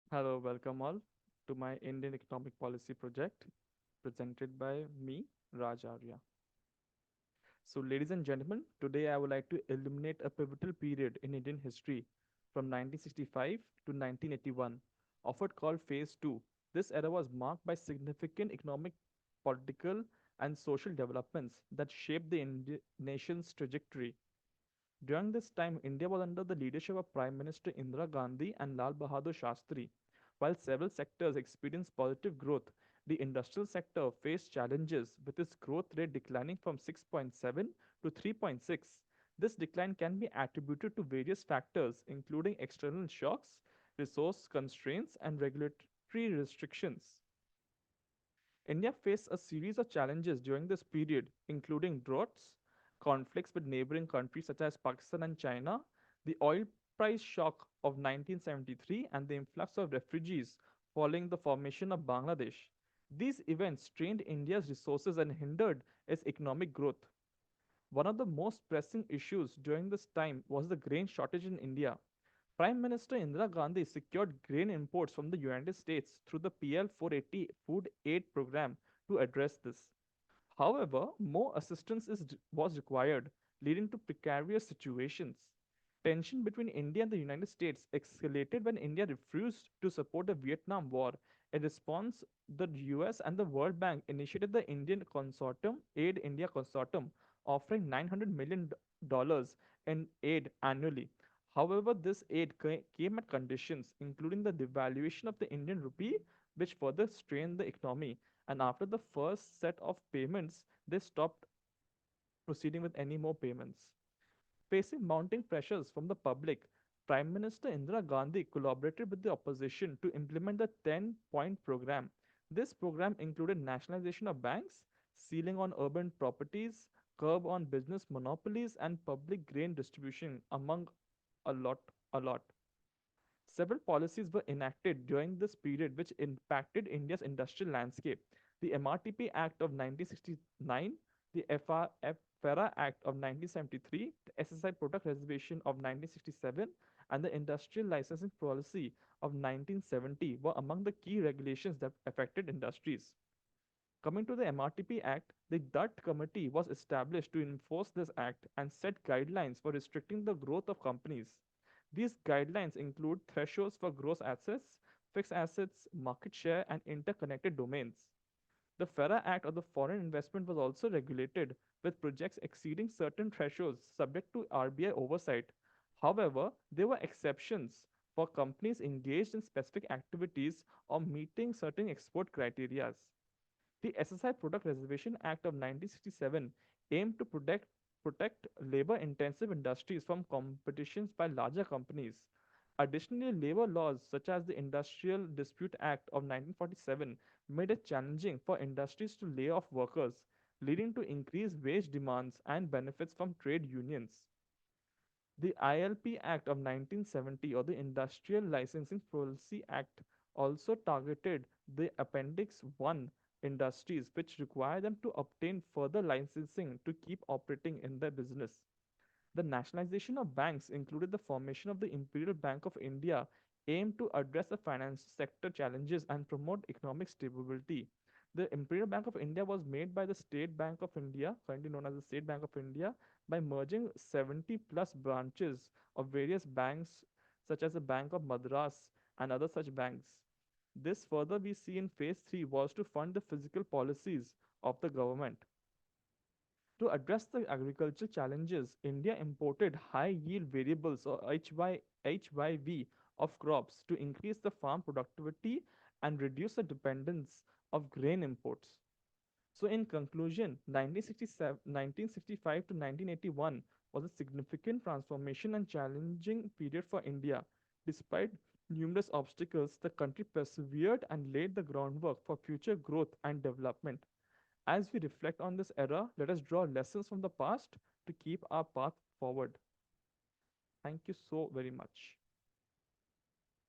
Hello, welcome all to my Indian Economic Policy Project presented by me, Raj Arya. So, ladies and gentlemen, today I would like to illuminate a pivotal period in Indian history from 1965 to 1981, often called Phase 2. This era was marked by significant economic, political, and social developments that shaped the nation's trajectory. During this time, India was under the leadership of Prime Minister Indira Gandhi and Lal Bahadur Shastri. While several sectors experienced positive growth, the industrial sector faced challenges with its growth rate declining from 6.7 to 3.6. This decline can be attributed to various factors, including external shocks, resource constraints, and regulatory restrictions. India faced a series of challenges during this period, including droughts, conflicts with neighboring countries such as Pakistan and China, the oil price shock of 1973, and the influx of refugees following the formation of Bangladesh. These events strained India's resources and hindered its economic growth. One of the most pressing issues during this time was the grain shortage in India. Prime Minister Indira Gandhi secured grain imports from the United States through the PL 480 Food Aid Program to address this. However, more assistance was required, leading to precarious situations. Tension between India and the United States escalated when India refused to support the Vietnam War. In response, the US and the World Bank initiated the Indian Consortium, Aid India Consortium, offering $900 million in aid annually. However, this aid came at conditions, including the devaluation of the Indian rupee, which further strained the economy. And after the first set of payments, they stopped proceeding with any more payments. Facing mounting pressures from the public, Prime Minister Indira Gandhi collaborated with the opposition to implement the 10-point program. This program included nationalization of banks, ceiling on urban properties, curb on business monopolies, and public grain distribution, among a lot, a lot. Several policies were enacted during this period which impacted India's industrial landscape. The MRTP Act of 1969, the FERA Act of 1973, the SSI Product Reservation of 1967, and the Industrial Licensing Policy of 1970 were among the key regulations that affected industries. Coming to the MRTP Act, the Dutt Committee was established to enforce this act and set guidelines for restricting the growth of companies. These guidelines include thresholds for gross assets, fixed assets, market share, and interconnected domains. The FERA Act of the Foreign Investment was also regulated, with projects exceeding certain thresholds subject to RBI oversight. However, there were exceptions for companies engaged in specific activities or meeting certain export criteria. The SSI Product Reservation Act of 1967 aimed to protect labor intensive industries from competitions by larger companies. Additionally, labor laws such as the Industrial Dispute Act of 1947 made it challenging for industries to lay off workers, leading to increased wage demands and benefits from trade unions. The ILP Act of 1970 or the Industrial Licensing Policy Act also targeted the Appendix 1 industries, which require them to obtain further licensing to keep operating in their business. The nationalization of banks included the formation of the Imperial Bank of India, aimed to address the financial sector challenges and promote economic stability. The Imperial Bank of India was made by the State Bank of India, currently known as the State Bank of India, by merging 70 plus branches of various banks, such as the Bank of Madras and other such banks. This further we see in phase 3 was to fund the physical policies of the government. To address the agricultural challenges, India imported high yield variables or HYV of crops to increase the farm productivity and reduce the dependence of grain imports. So, in conclusion, 1965 to 1981 was a significant transformation and challenging period for India. Despite numerous obstacles, the country persevered and laid the groundwork for future growth and development. As we reflect on this era, let us draw lessons from the past to keep our path forward. Thank you so very much.